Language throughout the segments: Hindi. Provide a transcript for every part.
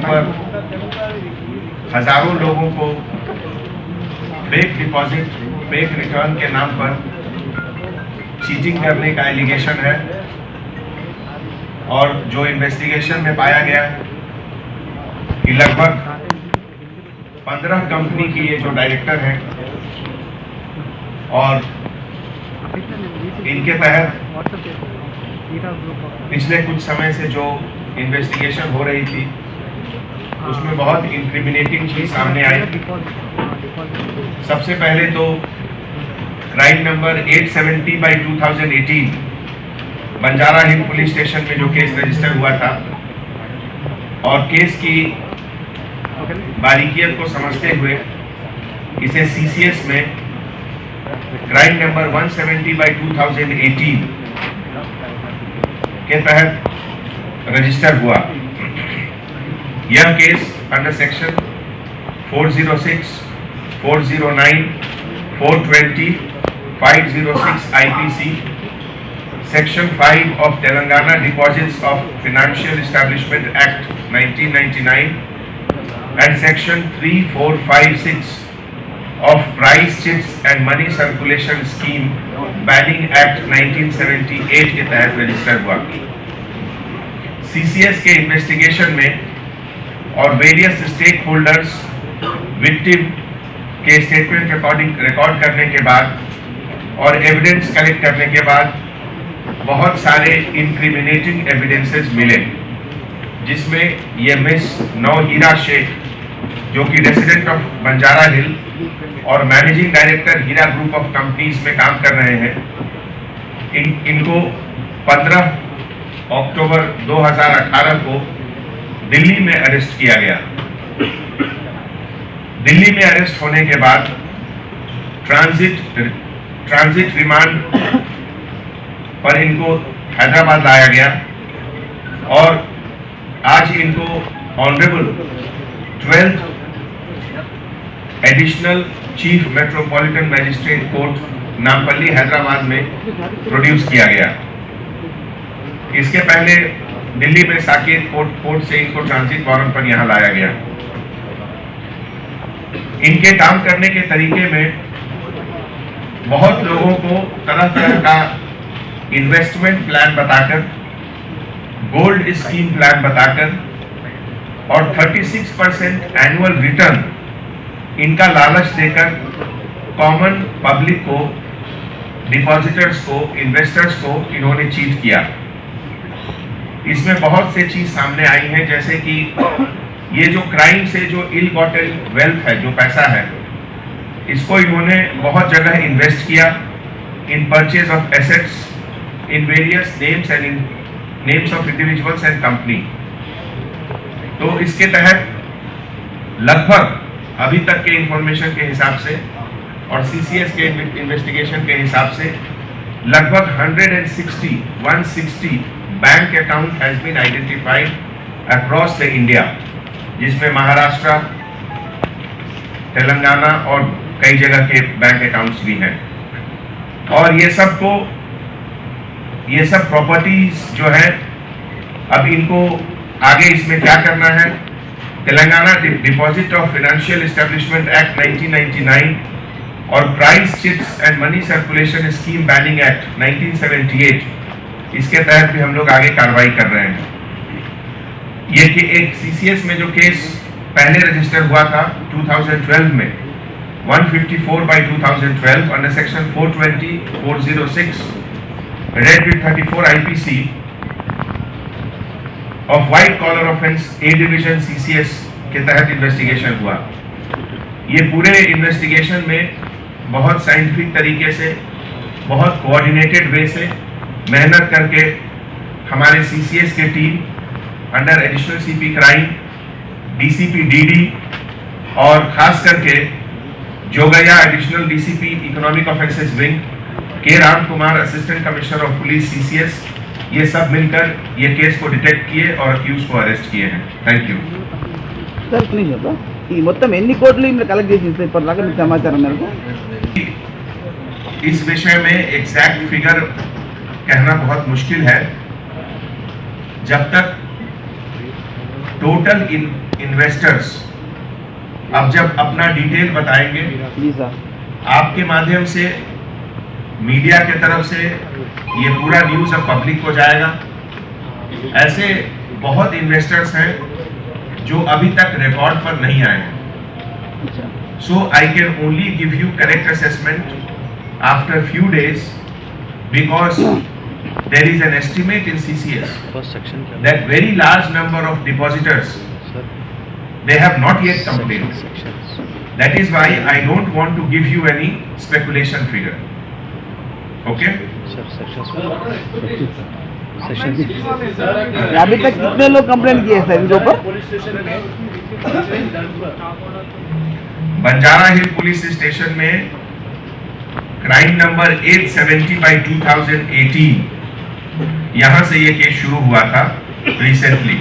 पर हजारों लोगों को फेक डिपॉजिट, फेक रिटर्न के नाम पर चीटिंग करने का एलिगेशन है। और जो इन्वेस्टिगेशन में पाया गया कि लगभग 15 कंपनी की ये जो डायरेक्टर हैं और इनके तहत पिछले कुछ समय से जो इन्वेस्टिगेशन हो रही थी उसमें बहुत इंक्रिमिनेटिंग चीज सामने आई। सबसे पहले तो क्राइम नंबर 870/2018 बंजारा हिल पुलिस स्टेशन में जो केस रजिस्टर हुआ था और केस की बारीकियत को समझते हुए इसे सीसीएस में क्राइम नंबर 170/2018 के तहत रजिस्टर हुआ। यह case under section 406, 409, 420, 506 IPC, Section 5 of Telangana Deposits of Financial Establishment Act 1999 and Section 3456 of Price Chips and Money Circulation Scheme Banning Act 1978 के तहत रजिस्टर हुआ। सीसीएस के इन्वेस्टिगेशन में और वेरियस स्टेक होल्डर्स विक्टिम के स्टेटमेंट रिकॉर्ड करने के बाद और एविडेंस कलेक्ट करने के बाद बहुत सारे इंक्रिमिनेटिंग एविडेंसेस मिले, जिसमें ये मिस नौहीरा शेख जो कि रेसिडेंट ऑफ बंजारा हिल और managing director Heera group of companies में काम कर रहे हैं, इनको 15 अक्टूबर 2018 को दिल्ली में अरेस्ट किया गया। दिल्ली में अरेस्ट होने के बाद ट्रांजिट रिमांड पर इनको हैदराबाद लाया गया और आज इनको honourable 12th additional chief metropolitan magistrate court Nampally Hyderabad में प्रोड्यूस किया गया। इसके पहले दिल्ली में साकेत कोर्ट से इनको ट्रांजिट वारंट पर यहां लाया गया। इनके काम करने के तरीके में बहुत लोगों को तरह तरह का इन्वेस्टमेंट प्लान बताकर, गोल्ड स्कीम प्लान बताकर और 36% एनुअल रिटर्न इनका लालच देकर कॉमन पब्लिक को, डिपॉजिटर्स को, इन्वेस्टर्स को इन्होंने चीट किया। इसमें बहुत से चीज सामने आई है, जैसे कि ये जो क्राइम से जो इल गॉटन वेल्थ है, जो पैसा है, इसको इन्होंने बहुत जगह इन्वेस्ट किया in purchase of assets in various names and in names of individuals and company. तो इसके तहत लगभग अभी तक के इंफॉर्मेशन के हिसाब से और सीसीएस के इन्वेस्टिगेशन के हिसाब से लगभग 160 bank account has been identified across the India, जिसमें महाराष्ट्र, तेलंगाना और कई जगह के बैंक अकाउंट्स भी हैं। और ये सब प्रॉपर्टीज जो है, अब इनको आगे इसमें क्या करना है, Telangana deposit of financial establishment act 1999 और price chips and money circulation scheme banning act 1978, इसके तहत भी हम लोग आगे कार्रवाई कर रहे हैं। ये कि एक सीसीएस में जो केस पहले रजिस्टर हुआ था 2012 में 154/2012 under section 420, 406 read with 34 IPC of white collar offence A division CCS के तहत इन्वेस्टिगेशन हुआ। ये पूरे इन्वेस्टिगेशन में बहुत साइंटिफिक तरीके से, बहुत कोऑर्डिनेटेड वे से मेहनत करके हमारे सीसीएस के team under additional CP crime, DCP DD और खास करके जोगया additional DCP economic offences wing, K Ram Kumar assistant commissioner of police CCS, ये सब मिलकर ये केस को डिटेक्ट किए और अक्यूज को अरेस्ट किए हैं। Thank you sir. प्लीज होता ఈ మొత్తం ఎన్ని కోట్లు ఇందులో కలెక్ట్ చేసింది ఇప్పటిదాకా మీకు సమాచారం మేరకు? इस विषय में एग्जैक्ट फिगर कहना बहुत मुश्किल है। जब तक टोटल इन्वेस्टर्स अब जब अपना डिटेल बताएंगे जी सर। आपके माध्यम से मीडिया के तरफ से ये पूरा न्यूज़ अब पब्लिक को जाएगा। ऐसे बहुत इन्वेस्टर्स हैं जो अभी तक रिकॉर्ड पर नहीं आए हैं। So I can only give you correct assessment after few days because there is an estimate in CCS that very large number of depositors they have not yet complained. That is why I don't want to give you any speculation figure. Okay? अभी तक कितने लोग कंप्लेंट किए सर इनके ऊपर? बंजारा हिल पुलिस स्टेशन में क्राइम नंबर 870/2018 यहाँ से ये केस शुरू हुआ था रिसेंटली,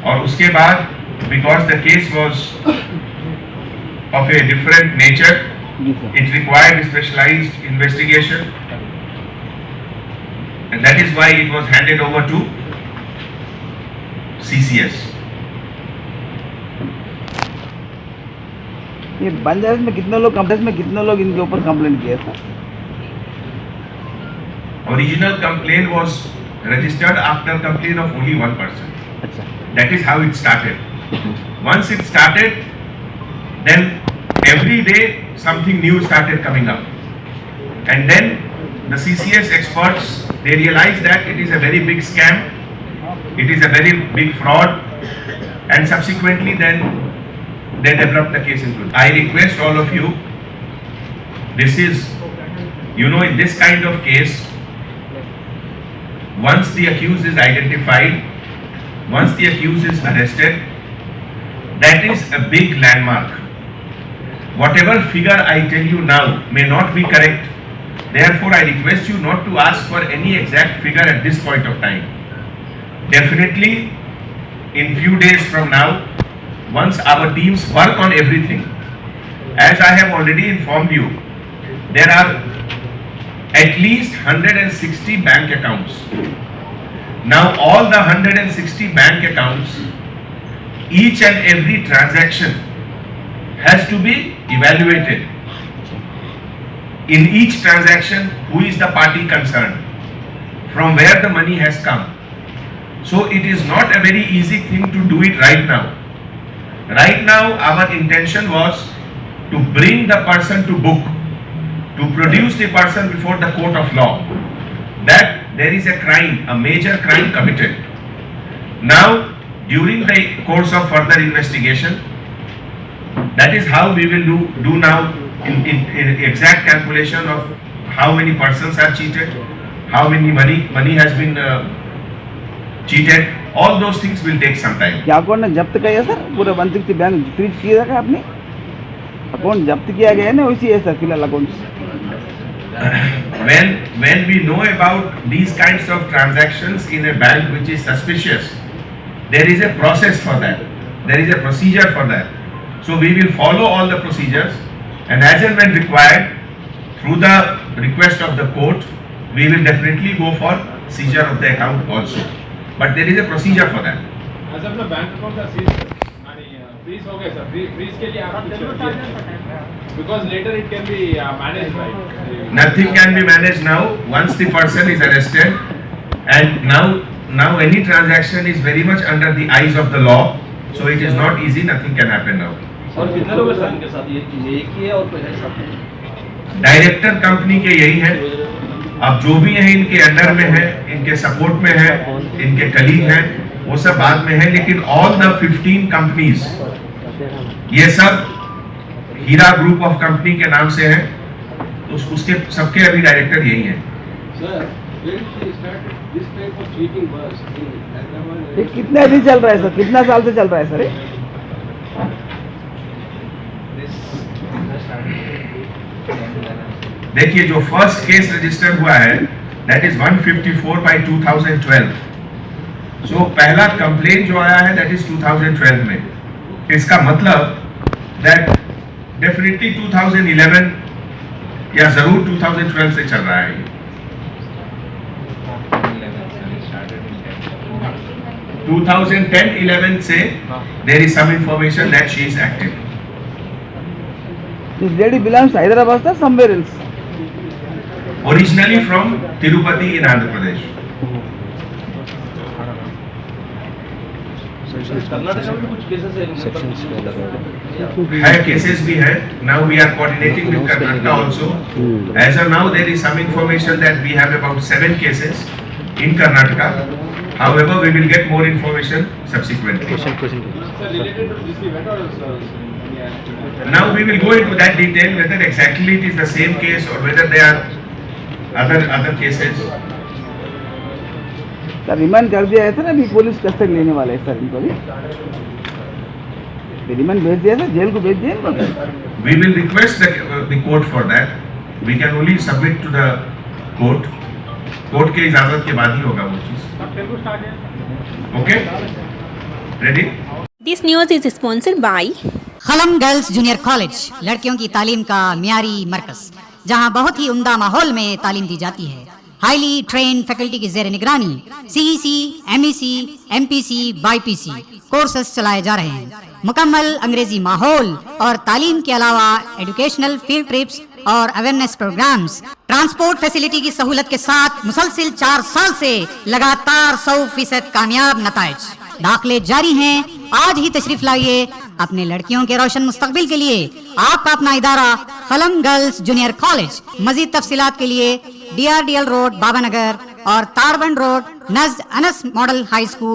और उसके बाद because the case was of a different nature it required specialized investigation and that is why it was handed over to CCS. ये बंजारा में कितने लोग इनके ऊपर कंप्लेंट किए sir? Original complaint was registered after complaint of only one person. अच्छा। That is how it started. Once it started, then every day something new started coming up, and then the CCS experts they realized that it is a very big scam, it is a very big fraud, and subsequently then they developed the case into. I request all of you, this is, you know, in this kind of case, once the accused is identified, once the accused is arrested, that is a big landmark. Whatever figure I tell you now may not be correct. Therefore, I request you not to ask for any exact figure at this point of time. Definitely, in few days from now, once our teams work on everything, as I have already informed you, there are at least 160 bank accounts. Now, all the 160 bank accounts, each and every transaction has to be evaluated. In each transaction, who is the party concerned, from where the money has come. So it is not a very easy thing to do it right now. Right now, our intention was to bring the person to book, to produce the person before the court of law, that there is a crime, a major crime committed. Now, during the course of further investigation, that is how we will do now in exact calculation of how many persons are cheated, how many money has been cheated. All those things will take some time. क्या अकाउंट ने जब्त किया सर? पूरे 160 बैंक फ्रीज किया था आपने? अकाउंट जब्त किया गया है ना, वैसी है सर फिलहाल account? When we know about these kinds of transactions in a bank which is suspicious, there is a process for that. There is a procedure for that. So we will follow all the procedures, and as and when required, through the request of the court, we will definitely go for seizure of the account also. But there is a procedure for that. As of the bank account are seized, freeze हो गए sir. Freeze के लिए आप कुछ because later it can be managed, right? Nothing can be managed now once the person is arrested, and now any transaction is very much under the eyes of the law. So it is not easy. Nothing can happen now. और कितने लोग हैं सर इनके साथ? ये एक ही है और कोई है साथ? डायरेक्टर कंपनी के यही है। अब जो भी है इनके अंडर में है, इनके सपोर्ट में है, इनके कलीग हैं, वो सब बाद में है, लेकिन ऑल द 15 कंपनीज ये सब हीरा ग्रुप ऑफ कंपनी के नाम से है, तो उसके सबके अभी डायरेक्टर यही हैं। ये कितने दिन चल रहा है सर? कितना साल से चल रहा है सर? देखिए, जो फर्स्ट केस रजिस्टर हुआ है दैट इज 154/2012। सो पहला कंप्लेंट जो आया है दैट इज 2012 में। इसका मतलब दैट डेफिनेटली 2011 या जरूर 2012 से चल रहा है। 2010-11 से there is some information that she is active. This lady belongs to Hyderabad or somewhere else? Originally from Tirupati in Andhra Pradesh. Karnataka में भी कुछ केसेस है cases भी है. Now we are coordinating with Karnataka also. As of now there is some information that we have about 7 cases in Karnataka. However, we will get more information subsequently. Sir, related to this event or yeah. Now we will go into that detail whether exactly it is the same case or whether there are other cases. Sir remand कर दिया है सर, अभी पुलिस कस्टडी लेने वाले हैं सर इनको भी. रिमांड भेज दिया सर, जेल को भेज दिया इनको. We will request the court for that. We can only submit to the court. Court के इजाजत के बाद ही होगा वो चीज. Okay? Ready? This news is sponsored by खलम गर्ल्स जूनियर कॉलेज, लड़कियों की तालीम का मियारी मरकज, जहां बहुत ही उम्दा माहौल में तालीम दी जाती है. हाईली ट्रेन फैकल्टी की जेर निगरानी CEC, MEC, MPC, BIPC courses चलाए जा रहे हैं. मुकम्मल अंग्रेजी माहौल और तालीम के अलावा एजुकेशनल फील्ड ट्रिप्स और अवेयरनेस प्रोग्राम्स, ट्रांसपोर्ट फैसिलिटी की सहूलत के साथ मुसलसिल 4 साल से लगातार 100% कामयाब नताइज. दाखिले जारी हैं. आज ही तशरीफ लाइए. अपने लड़कियों के रोशन मुस्तकबिल के लिए आपका अपना इदारा खलम गर्ल्स जूनियर कॉलेज. मजीद तफसीलात के लिए DRDL रोड बाबानगर और तारबंद रोड नज़द अनस मॉडल हाई स्कूल